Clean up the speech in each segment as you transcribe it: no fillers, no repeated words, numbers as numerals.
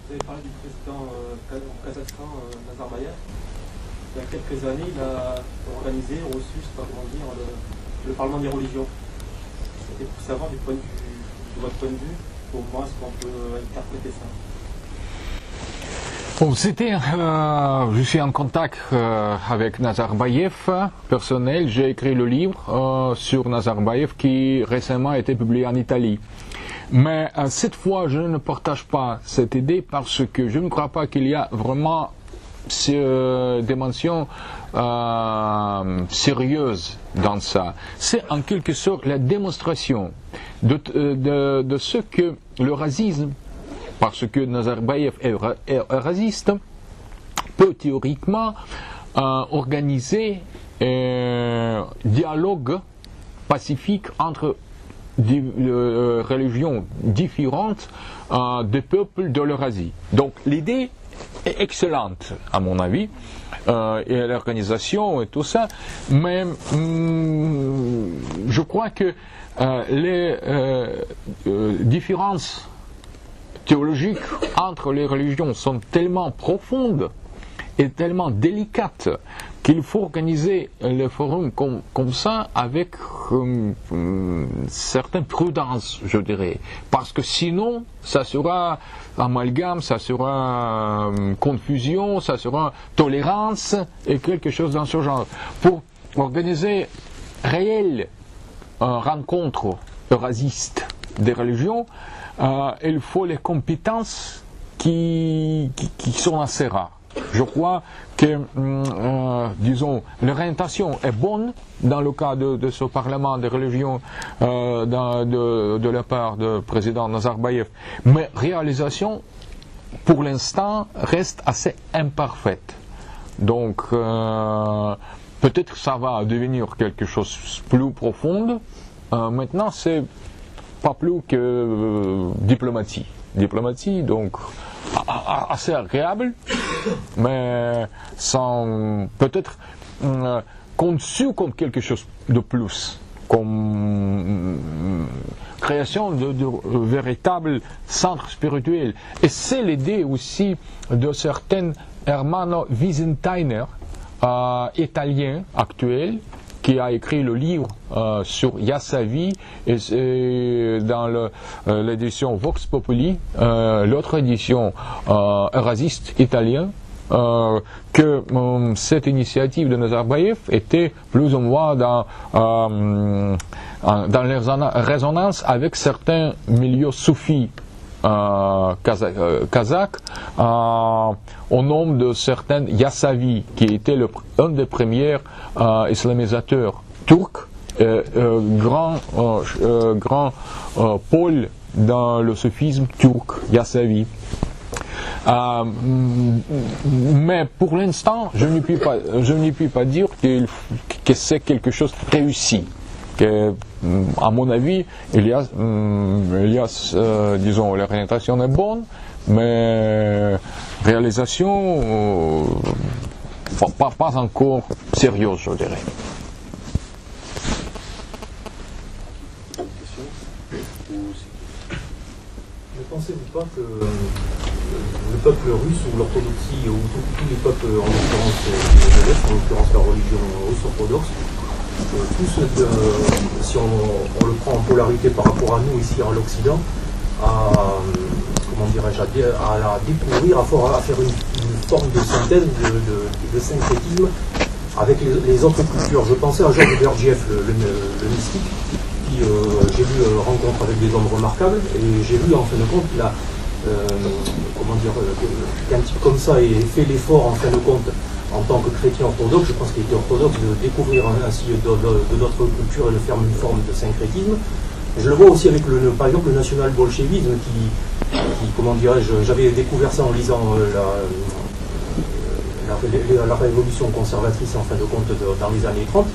Vous avez parlé du président au Kazakhstan, Nazarbayev. Il y a quelques années, il a organisé, reçu, je sais pas comment dire, le Parlement des religions. C'était pour savoir de votre point de vue, comment est-ce qu'on peut interpréter ça. Bon, je suis en contact avec Nazarbayev personnel. J'ai écrit le livre sur Nazarbayev qui récemment a été publié en Italie. Mais cette fois, je ne partage pas cette idée parce que je ne crois pas qu'il y a vraiment cette dimension sérieuse dans ça. C'est en quelque sorte la démonstration de ce que le racisme, parce que Nazarbayev est raciste, peut théoriquement organiser un dialogue pacifique entre des religions différentes des peuples de l'Eurasie. Donc l'idée est excellente, à mon avis, et l'organisation et tout ça, mais je crois que les différences théologiques entre les religions sont tellement profondes et tellement délicates qu'il faut organiser les forums comme ça avec certaine prudence, je dirais. Parce que sinon, ça sera amalgame, ça sera confusion, ça sera tolérance et quelque chose dans ce genre. Pour organiser réelle rencontre eurasiste des religions, il faut les compétences qui sont assez rares. Je crois que, disons, l'orientation est bonne dans le cas de ce Parlement des religions de la part du président Nazarbayev, mais réalisation, pour l'instant, reste assez imparfaite. Donc, peut-être ça va devenir quelque chose de plus profond. Maintenant, c'est pas plus que diplomatie. Diplomatie, donc, assez agréable, mais sans peut-être conçu comme quelque chose de plus, comme création de véritables centres spirituels. Et c'est l'idée aussi de certains Hermano Wiesenthaler, italiens actuels, qui a écrit le livre sur Yassavi et dans l'édition Vox Populi, l'autre édition eurasiste italien, que cette initiative de Nazarbayev était plus ou moins dans les résonances avec certains milieux soufis kazakhs, au nom de certains Yassavi, qui était un des premiers islamisateurs turcs, grand pôle dans le soufisme turc, Yassavi. Mais pour l'instant, je ne puis pas dire que c'est quelque chose de réussi. Que, à mon avis, disons, l'orientation est bonne, mais réalisation pas encore sérieuse, je dirais. Ne pensez-vous pas que le peuple russe ou l'orthodoxie, ou tous les peuples en l'occurrence de l'Est, en l'occurrence la religion russe orthodoxe, si on le prend en polarité par rapport à nous ici à l'Occident, à découvrir, à faire une forme de synthèse, de syncrétisme avec les autres cultures. Je pensais à Georges Gurdjieff, le mystique, qui, j'ai vu, rencontre avec des hommes remarquables, et j'ai vu en fin de compte qu'un type comme ça ait fait l'effort en fin de compte en tant que chrétien orthodoxe, je pense qu'il était orthodoxe, de découvrir ainsi de notre culture et de faire une forme de syncrétisme. Je le vois aussi avec par exemple le national-bolchevisme qui comment dirais-je, j'avais découvert ça en lisant la révolution conservatrice en fin de compte dans les années 30.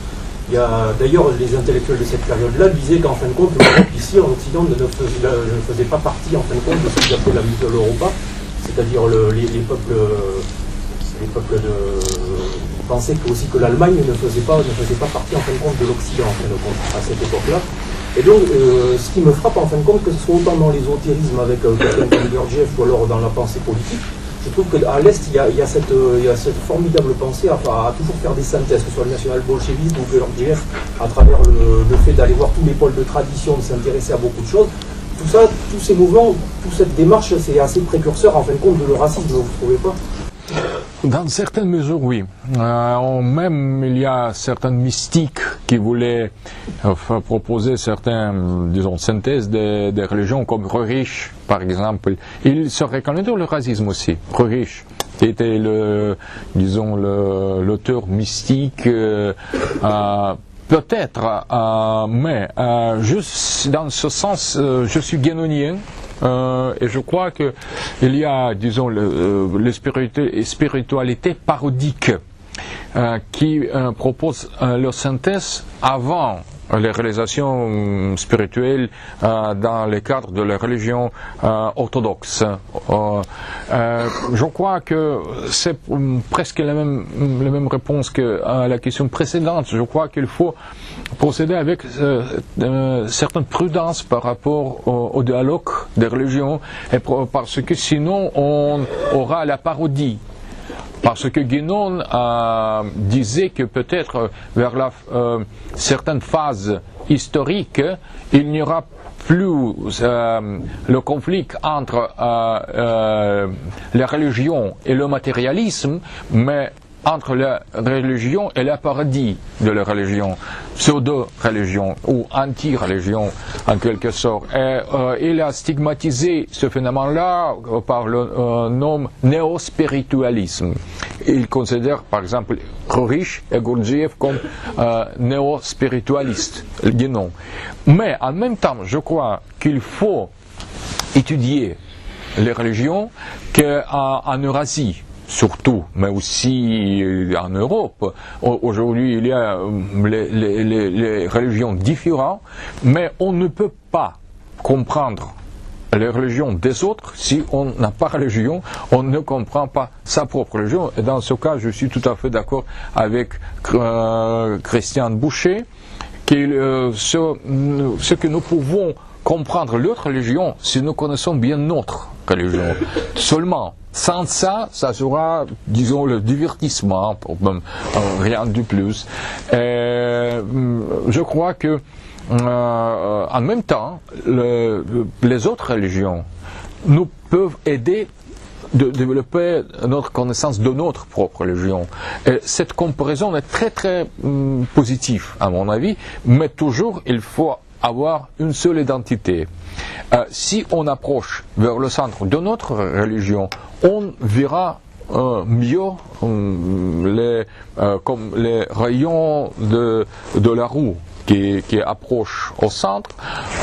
Il y a d'ailleurs les intellectuels de cette période-là disaient qu'en fin de compte l'Europe ici en Occident ne faisait pas partie en fin de compte de ce qu'ils appelaient la Mitteleuropa, c'est-à-dire les peuples pensaient aussi que l'Allemagne ne faisait pas partie en fin de compte de l'Occident en fin de compte à cette époque-là. Et donc, ce qui me frappe en fin de compte, que ce soit autant dans l'ésotérisme avec quelqu'un comme Gurdjieff ou alors dans la pensée politique, je trouve qu'à l'Est, il y a cette formidable pensée à toujours faire des synthèses, que ce soit le national-bolchevisme ou Gurdjieff, à travers le fait d'aller voir tous les pôles de tradition, de s'intéresser à beaucoup de choses. Tout ça, tous ces mouvements, toute cette démarche, c'est assez précurseur en fin de compte de le racisme, vous ne trouvez pas? Dans certaines mesures, oui. Même il y a certains mystiques qui voulaient proposer certaines, disons, synthèses des religions, comme Roerich, par exemple. Il se reconnaît dans le racisme aussi. Roerich était l'auteur mystique. Peut-être, mais juste dans ce sens, je suis guénonien. Et je crois qu'il y a, disons, les spiritualités parodiques qui proposent leur synthèse avant les réalisations spirituelles dans le cadre de la religion orthodoxe. Je crois que c'est presque la même réponse que à la question précédente. Je crois qu'il faut procéder avec certaine prudence par rapport au dialogue des religions, parce que sinon on aura la parodie. Parce que Guénon disait que peut-être vers certaines phases historiques, il n'y aura plus le conflit entre la religion et le matérialisme, mais entre la religion et la parodie de la religion, pseudo-religion ou anti-religion en quelque sorte. Et il a stigmatisé ce phénomène-là par le nom néo-spiritualisme. Il considère par exemple Roerich et Gurdjieff comme néo-spiritualistes, Guénon. Mais en même temps, je crois qu'il faut étudier les religions qu'en Eurasie. Surtout, mais aussi en Europe. Aujourd'hui, il y a les religions différentes, mais on ne peut pas comprendre les religions des autres si on n'a pas religion, on ne comprend pas sa propre religion. Et dans ce cas, je suis tout à fait d'accord avec Christian Boucher, que ce que nous pouvons comprendre l'autre religion si nous connaissons bien notre religion. Seulement, sans ça, ça sera, disons, le divertissement, rien de plus. Je crois que, en même temps, les autres religions nous peuvent aider de développer notre connaissance de notre propre religion. Et cette comparaison est très très positive, à mon avis, mais toujours il faut avoir une seule identité. Si on approche vers le centre de notre religion, on verra mieux comme les rayons de la roue qui approchent au centre,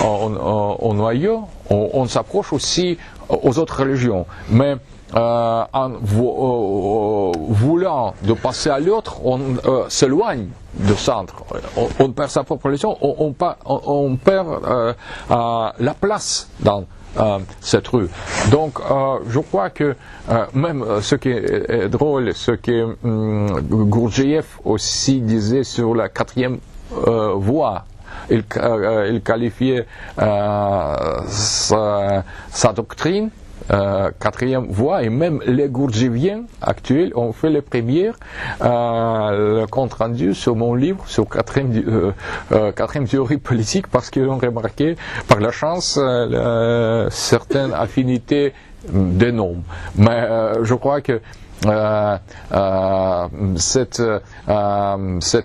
au noyau, on s'approche aussi aux autres religions. Mais en voulant de passer à l'autre, on s'éloigne du centre. On perd sa propre religion, on perd la place dans cette rue. Donc, je crois que même ce qui est drôle, ce que Gurdjieff aussi disait sur la quatrième voie, il qualifiait sa doctrine quatrième voie, et même les Gurdjieffiens actuels ont fait les premières le compte rendu sur mon livre sur quatrième théorie politique, parce qu'ils ont remarqué par la chance certaines affinités des noms. Mais je crois que cette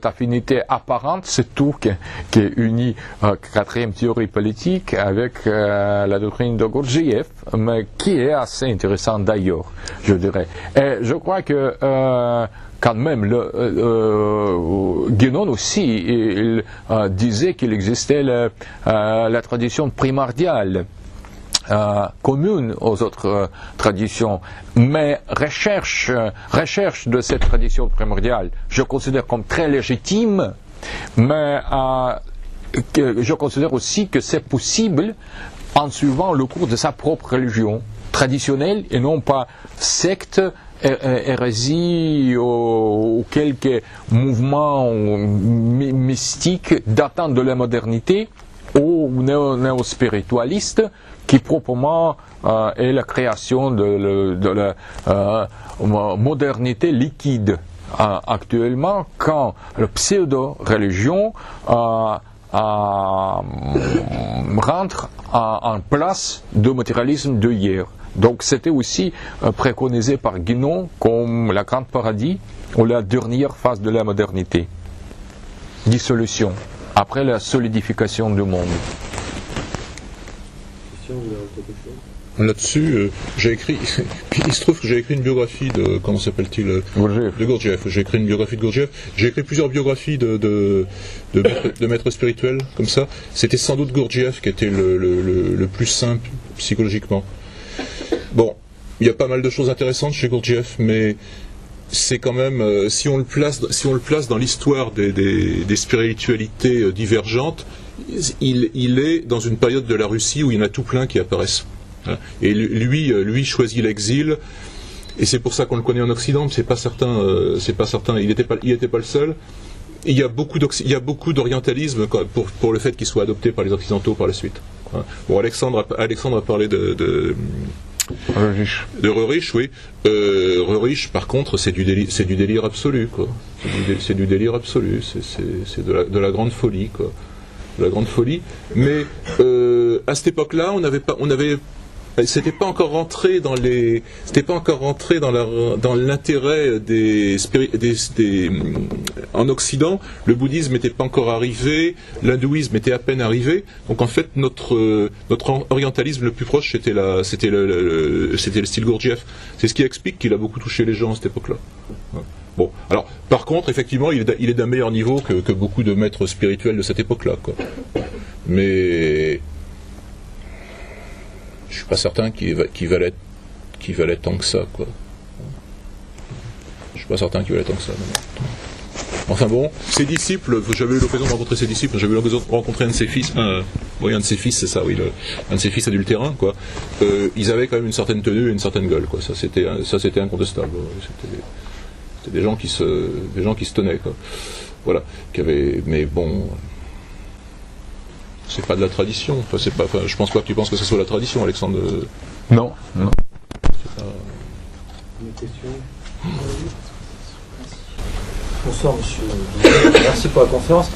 affinité apparente, c'est tout qui unit quatrième théorie politique avec la doctrine de Gurdjieff, mais qui est assez intéressante d'ailleurs, je dirais. Et je crois que quand même, Guénon aussi, il disait qu'il existait la tradition primordiale, commune aux autres traditions, mais recherche de cette tradition primordiale, je considère comme très légitime, mais je considère aussi que c'est possible en suivant le cours de sa propre religion traditionnelle et non pas secte, hérésie ou quelques mouvements mystiques datant de la modernité, ou néo-spiritualiste, qui proprement est la création de la modernité liquide actuellement, quand la pseudo-religion rentre en place du matérialisme de hier. Donc c'était aussi préconisé par Guénon comme la grande paradis ou la dernière phase de la modernité. Dissolution, après la solidification du monde. Là-dessus, j'ai écrit. Il se trouve que j'ai écrit une biographie de. Comment s'appelle-t-il Gurdjieff. De Gurdjieff. J'ai écrit une biographie de Gurdjieff. J'ai écrit plusieurs biographies de maîtres spirituels, comme ça. C'était sans doute Gurdjieff qui était le plus simple psychologiquement. Bon, il y a pas mal de choses intéressantes chez Gurdjieff, mais c'est quand même. Si on le place dans l'histoire des spiritualités divergentes, il est dans une période de la Russie où il y en a tout plein qui apparaissent. Et lui choisit l'exil, et c'est pour ça qu'on le connaît en Occident, mais c'est pas certain, il n'était pas le seul. Et il y a beaucoup d'orientalisme pour le fait qu'il soit adopté par les Occidentaux par la suite. Bon, Alexandre a parlé de Roerich, oui. Roerich, par contre, c'est du délire absolu, quoi. C'est du délire absolu, c'est de la grande folie, quoi. De la grande folie. Mais à cette époque-là, c'était pas encore rentré dans l'intérêt en Occident. Le bouddhisme n'était pas encore arrivé, l'hindouisme était à peine arrivé. Donc en fait, notre orientalisme le plus proche, c'était le style Gurdjieff. C'est ce qui explique qu'il a beaucoup touché les gens à cette époque-là. Bon, alors, par contre, effectivement, il est d'un meilleur niveau que beaucoup de maîtres spirituels de cette époque-là, quoi. Mais je suis pas certain qu'il valait tant que ça, quoi. Je suis pas certain qu'il valait tant que ça. Non. Enfin bon, ses disciples, j'avais eu l'occasion de rencontrer ses disciples, j'avais eu l'occasion de rencontrer un de ses fils, un de ses fils, c'est ça, oui, un de ses fils adultérins, quoi. Ils avaient quand même une certaine tenue et une certaine gueule, quoi. Ça c'était incontestable. C'était des gens qui se tenaient, quoi. Voilà, mais bon, c'est pas de la tradition. Enfin, je pense pas que tu penses que ce soit la tradition, Alexandre. Non. C'est pas... Une question. Bonsoir, monsieur. Merci pour la conférence.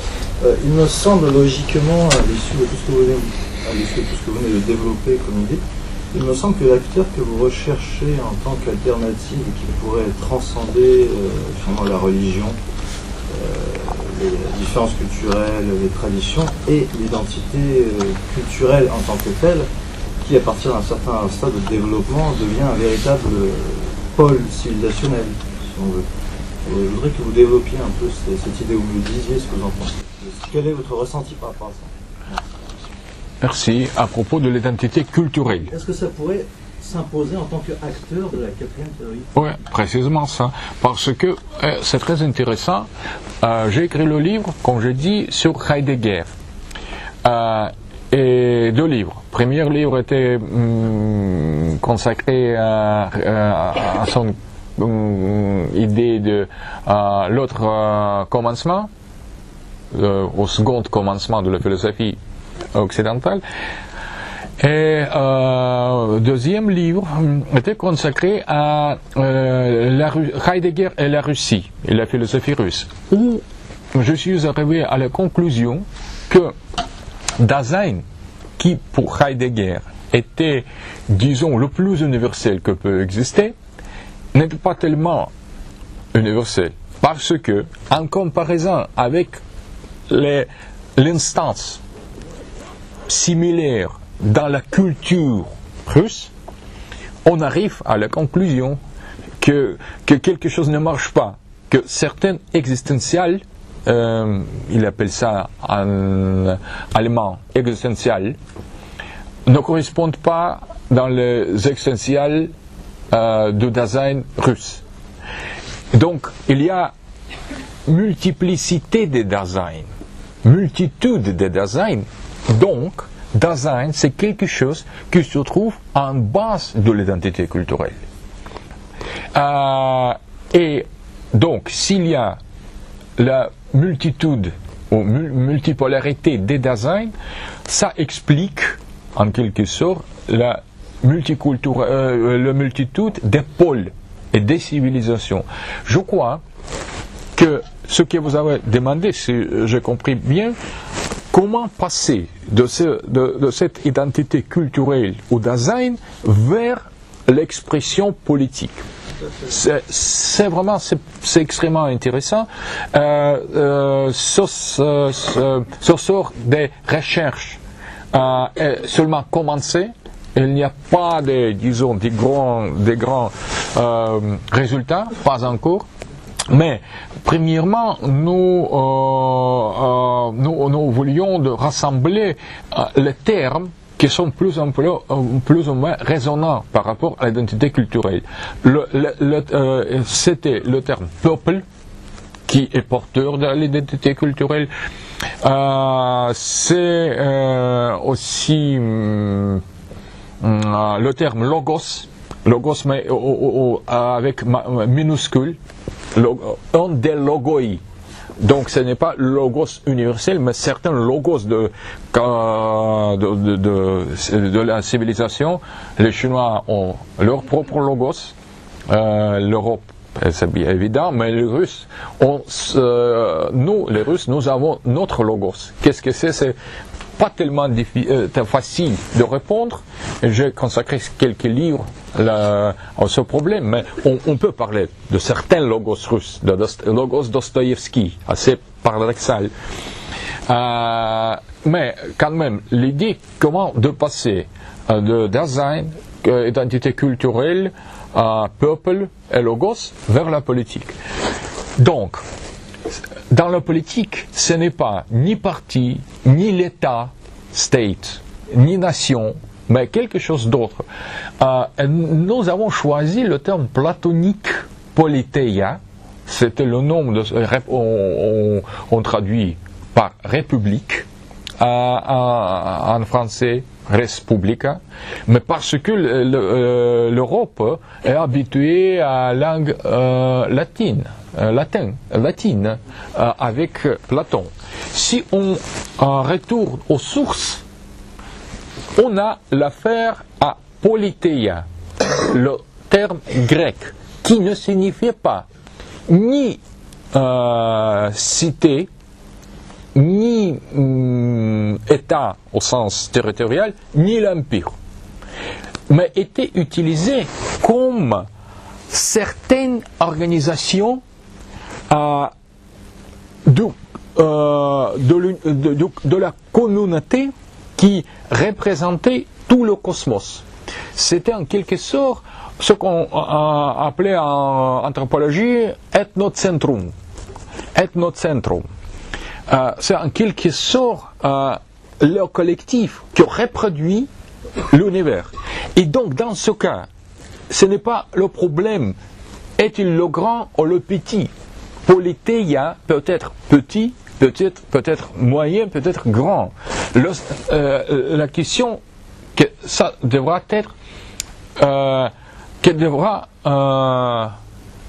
Il me semble logiquement, à l'issue de tout ce que vous venez de développer comme idée, il me semble que l'acteur que vous recherchez en tant qu'alternative et qui pourrait transcender finalement la religion, les différences culturelles, les traditions et l'identité culturelle en tant que telle, qui à partir d'un certain stade de développement devient un véritable pôle civilisationnel, si on veut. Et je voudrais que vous développiez un peu cette idée, où vous me disiez ce que vous en pensez. Quel est votre ressenti par rapport à ça? Merci. À propos de l'identité culturelle. Est-ce que ça pourrait s'imposer en tant qu'acteur de la quatrième théorie? Oui, précisément ça. Parce que c'est très intéressant. J'ai écrit le livre, comme je dis, sur Heidegger. Et 2 livres. Le premier livre était consacré à son idée de l'autre commencement, au second commencement de la philosophie occidentale. Et deuxième livre était consacré à Heidegger et la Russie, et la philosophie russe, où je suis arrivé à la conclusion que Dasein, qui pour Heidegger était, disons, le plus universel que peut exister, n'était pas tellement universel, parce que, en comparaison avec l'instance similaire dans la culture russe, on arrive à la conclusion que quelque chose ne marche pas, que certaines existentielles, il appelle ça en allemand existentiel, ne correspondent pas dans les existentielles de Dasein russe. Donc il y a multiplicité de Dasein, multitude de Dasein, donc Dasein c'est quelque chose qui se trouve en base de l'identité culturelle. Et donc s'il y a la multitude ou multipolarité des Daseins, ça explique en quelque sorte la multitude des pôles et des civilisations. Je crois que ce que vous avez demandé, si j'ai compris bien, comment passer de cette identité culturelle au Dasein vers l'expression politique. C'est vraiment, c'est extrêmement intéressant. Ce sort des recherches est seulement commencé. Il n'y a pas des grands résultats, pas encore. Mais, premièrement, nous voulions rassembler les termes qui sont plus ou moins résonnants par rapport à l'identité culturelle. C'était le terme peuple, qui est porteur de l'identité culturelle. C'est aussi le terme logos, mais avec minuscule, un des logoi. Donc ce n'est pas logos universel, mais certains logos de la civilisation. Les Chinois ont leur propre logos, l'Europe, c'est bien évident, mais les Russes, nous avons notre logos. Qu'est-ce que c'est? C'est pas tellement facile de répondre. J'ai consacré quelques livres à ce problème, mais on peut parler de certains logos russes, de logos Dostoïevski, assez paradoxal. Mais quand même, l'idée comment de passer de Dasein, identité culturelle, peuple et logos, vers la politique. Donc, dans la politique, ce n'est pas ni parti, ni l'État, state, ni nation, mais quelque chose d'autre. Nous avons choisi le terme platonique politeia, c'était le nom, on traduit par république, en français, respublica, mais parce que l'Europe est habituée à la langue latine, avec Platon. Si on retourne aux sources, on a l'affaire à politeia, le terme grec, qui ne signifiait pas ni cité, ni État au sens territorial, ni l'Empire, mais était utilisé comme certaines organisations de la communauté qui représentait tout le cosmos. C'était en quelque sorte ce qu'on appelait en anthropologie ethnocentrum. C'est en quelque sorte le collectif qui reproduit l'univers. Et donc, dans ce cas, ce n'est pas le problème, est-il le grand ou le petit? Politeia peut être petit, peut-être moyen, peut-être grand. La question que ça devra être, qu'elle devra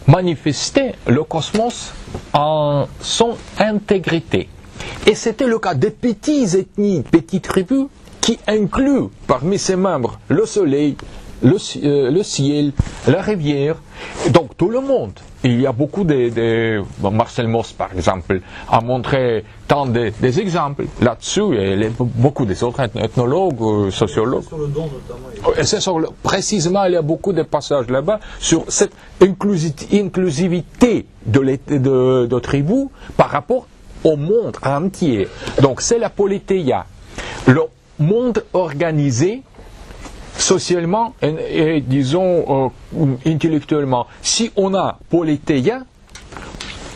manifester le cosmos en son intégrité. Et c'était le cas des petites ethnies, petites tribus, qui incluent parmi ses membres le soleil, le ciel, la rivière, donc tout le monde. Il y a beaucoup Marcel Mauss, par exemple, a montré tant des exemples là-dessus, et beaucoup des autres ethnologues, sociologues. Sur le don, notamment. Précisément, il y a beaucoup de passages là-bas sur cette inclusivité de tribus par rapport au monde entier. Donc, c'est la politeia. Le monde organisé, socialement et disons intellectuellement. Si on a politeia,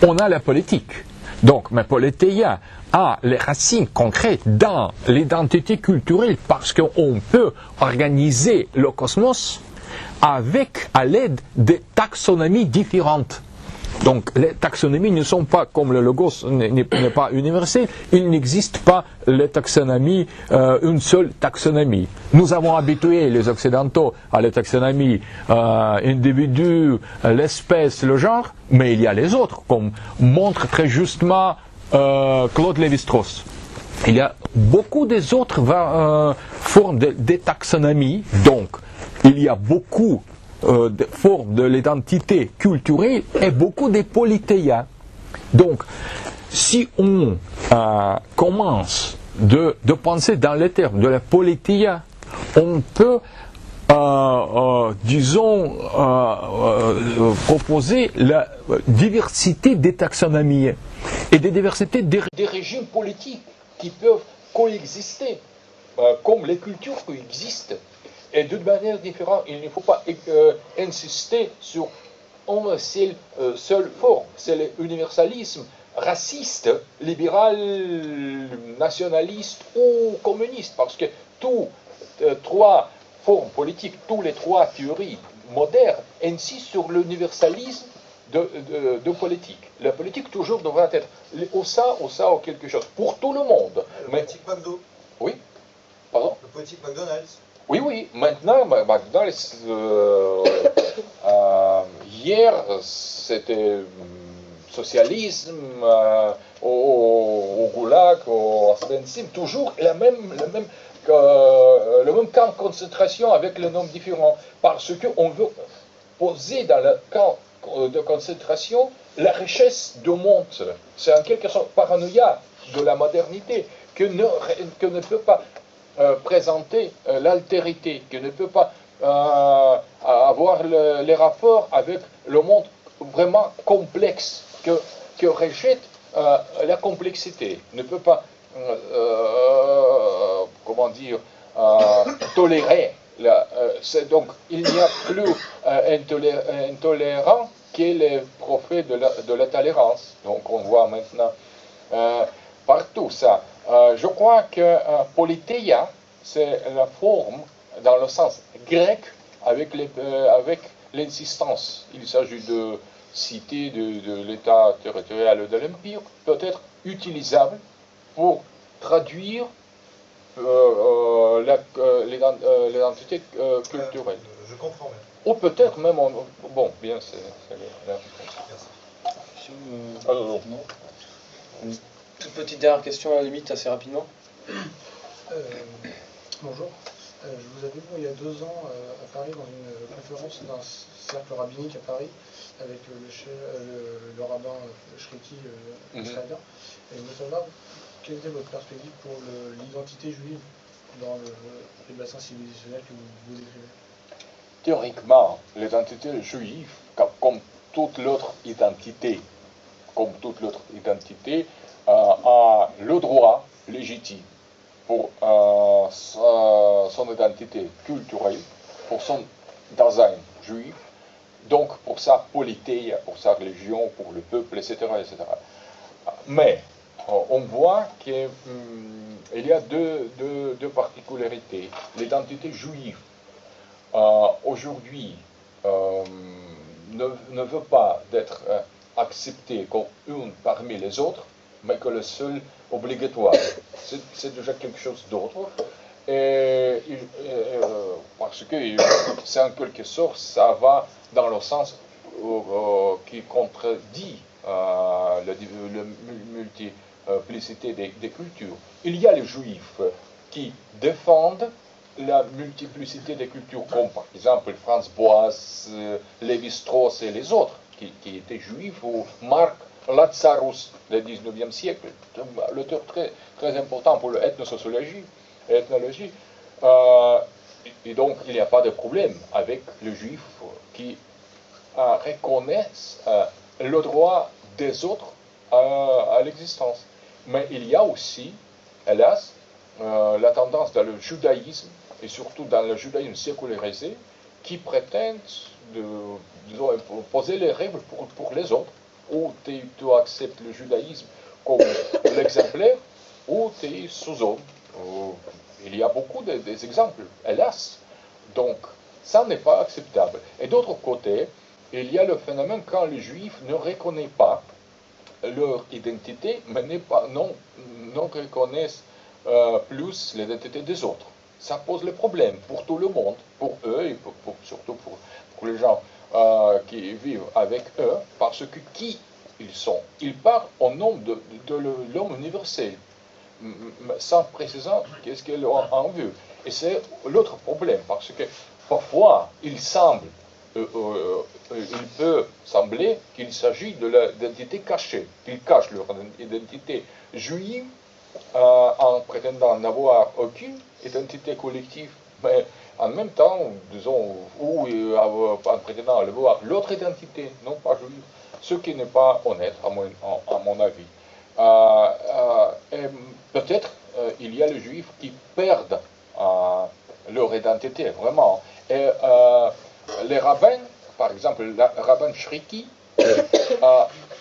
on a la politique. Donc, mais politeia a les racines concrètes dans l'identité culturelle parce qu'on peut organiser le cosmos à l'aide de taxonomies différentes. Donc, les taxonomies ne sont pas comme le logos n'est pas universel, il n'existe pas les taxonomies, une seule taxonomie. Nous avons habitué les Occidentaux à la taxonomie individu, l'espèce, le genre, mais il y a les autres, comme montre très justement Claude Lévi-Strauss. Il y a beaucoup des autres formes de taxonomie, donc il y a beaucoup de formes de l'identité culturelle et beaucoup de politeia. Donc, si on commence de penser dans les termes de la politeia, on peut, proposer la diversité des taxonomies et des diversités des régimes politiques qui peuvent coexister, comme les cultures coexistent. Et d'une manière différente, il ne faut pas insister sur une seule forme, c'est l'universalisme raciste, libéral, nationaliste ou communiste, parce que tous trois formes politiques, tous les trois théories modernes insistent sur l'universalisme de politique. La politique toujours devra être ou ça ou quelque chose, pour tout le monde. Le politique McDo. Oui, pardon. Le politique McDonald's. Oui, maintenant, McDonald's, hier, c'était socialisme, au Goulag, au Oswiecim, toujours le même camp de concentration avec le nom différent, parce qu'on veut poser dans le camp de concentration la richesse du monde. C'est en quelque sorte paranoïa de la modernité que ne peut pas présenter l'altérité, qui ne peut pas avoir les rapports avec le monde vraiment complexe, que rejette la complexité, ne peut pas, tolérer. Donc il n'y a plus intolérant que les prophètes de la tolérance. Donc on voit maintenant partout ça. Je crois que politeia, c'est la forme dans le sens grec avec l'insistance. Il s'agit de cité de l'État territorial de l'Empire, peut être utilisable pour traduire l'identité culturelle. Je comprends bien. Ou peut-être même bon, bien, c'est la réponse. Non. Une toute petite dernière question à la limite, assez rapidement. Bonjour. Je vous avais vu il y a 2 ans à Paris dans une conférence d'un cercle rabbinique à Paris avec le rabbin Shreki israélien. Et je veux savoir quelle était votre perspective pour l'identité juive dans les bassins civilisationnels que vous décrivez. Théoriquement, l'identité juive, comme toute l'autre identité, a le droit légitime pour son identité culturelle, pour son Dasein juif, donc pour sa polité, pour sa religion, pour le peuple, etc. etc. Mais on voit qu'il y a deux particularités. L'identité juive, aujourd'hui, ne veut pas d'être acceptée comme une parmi les autres, mais que le seul obligatoire. C'est déjà quelque chose d'autre. Parce que c'est en quelque sorte, ça va dans le sens qui contredit la multiplicité des cultures. Il y a les juifs qui défendent la multiplicité des cultures, comme par exemple Franz Boas, Lévi-Strauss et les autres, qui étaient juifs, ou Marc Lazarus du XIXe siècle, l'auteur très, très important pour l'ethnosociologie, ethnologie. Et donc il n'y a pas de problème avec les juifs qui reconnaissent le droit des autres à l'existence. Mais il y a aussi, hélas, la tendance dans le judaïsme, et surtout dans le judaïsme sécularisé, qui prétendent poser les règles pour les autres. Ou tu acceptes le judaïsme comme l'exemplaire, ou tu es sous-homme. Il y a beaucoup d'exemples, hélas. Donc, ça n'est pas acceptable. Et d'autre côté, il y a le phénomène quand les juifs ne reconnaissent pas leur identité, mais non reconnaissent plus l'identité des autres. Ça pose le problème pour tout le monde, pour eux et surtout pour les gens qui vivent avec eux, parce que qui ils sont. Ils parlent au nom de l'homme universel, sans préciser qu'est-ce qu'ils ont en vue. Et c'est l'autre problème, parce que parfois, il peut sembler qu'il s'agit de l'identité cachée. Ils cachent leur identité juive en prétendant n'avoir aucune identité collective, mais en même temps, disons, ou en prétendant avoir l'autre identité, non pas juive, ce qui n'est pas honnête à mon avis. Peut-être il y a les juifs qui perdent leur identité, vraiment. Et les rabbins, par exemple, le rabbin Shriki,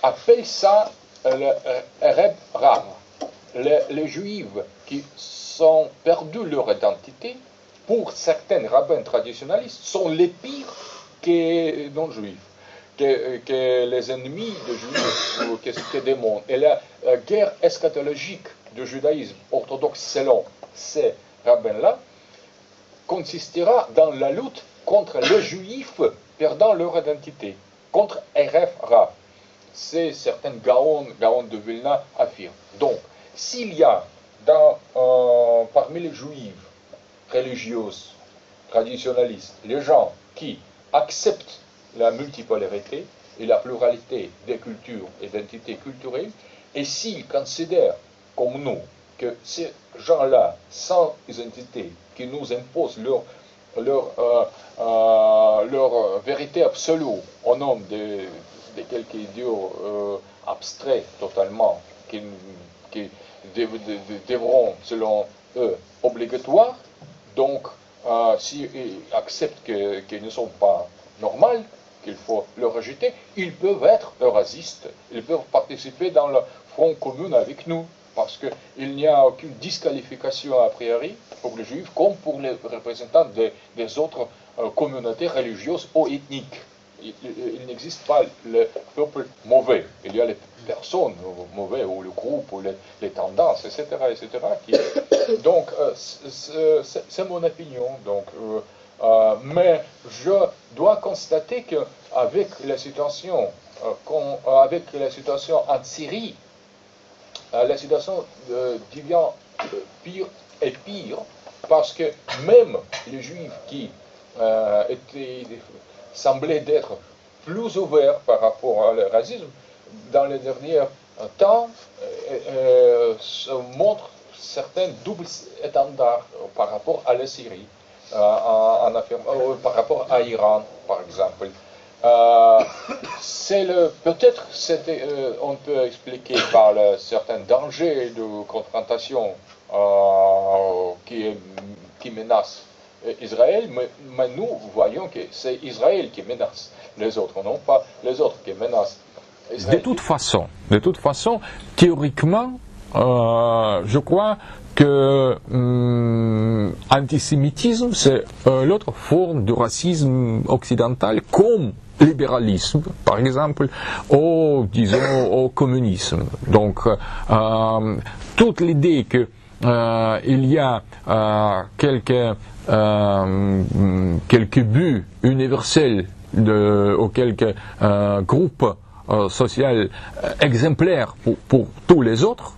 appelle ça le Reb Rav. Les juifs qui ont perdu leur identité, pour certains rabbins traditionnalistes, sont les pires que non-juifs, que les ennemis des juifs, que des mondes. Et la guerre eschatologique du judaïsme orthodoxe selon ces rabbins-là consistera dans la lutte contre les juifs perdant leur identité, contre Erev Rav. C'est certains Gaon de Vilna affirment. Donc, s'il y a parmi les juifs religieuses, traditionnalistes, les gens qui acceptent la multipolarité et la pluralité des cultures et d'identités culturelles, et s'ils considèrent, comme nous, que ces gens-là, sans identité, qui nous imposent leur vérité absolue au nom de quelques idéaux abstraits totalement, qui devront, selon eux, obligatoires. Donc, s'ils acceptent qu'ils ne sont pas normaux, qu'il faut le rejeter, ils peuvent être eurasistes, ils peuvent participer dans le front commun avec nous, parce qu'il n'y a aucune disqualification a priori pour les juifs, comme pour les représentants des autres communautés religieuses ou ethniques. Il n'existe pas le peuple mauvais, il y a les personnes mauvaises, ou le groupe, ou les tendances, etc. Donc, c'est mon opinion. Donc, mais je dois constater qu'avec la situation en Syrie, la situation devient pire et pire, parce que même les juifs qui semblaient d'être plus ouverts par rapport au racisme, dans les derniers temps, montrent certains doubles étendards par rapport à la Syrie, par rapport à l'Iran, par exemple. Peut-être on peut expliquer par certains dangers de confrontation qui menacent Israël, mais nous voyons que c'est Israël qui menace les autres, non pas les autres qui menacent Israël. De toute façon, théoriquement, je crois que antisémitisme, c'est l'autre forme de racisme occidental, comme libéralisme, par exemple, disons, au communisme. Donc, toute l'idée que il y a quelques buts universels ou quelques groupes sociaux exemplaires pour tous les autres,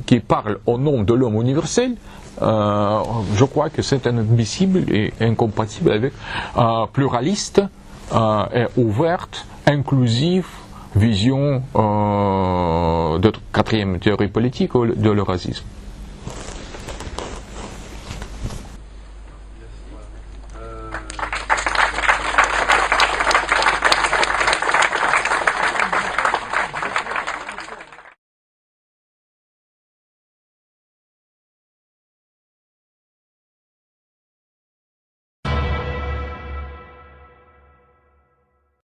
qui parlent au nom de l'homme universel, je crois que c'est inadmissible et incompatible avec pluraliste et ouverte, inclusive vision de quatrième théorie politique de l'eurasisme.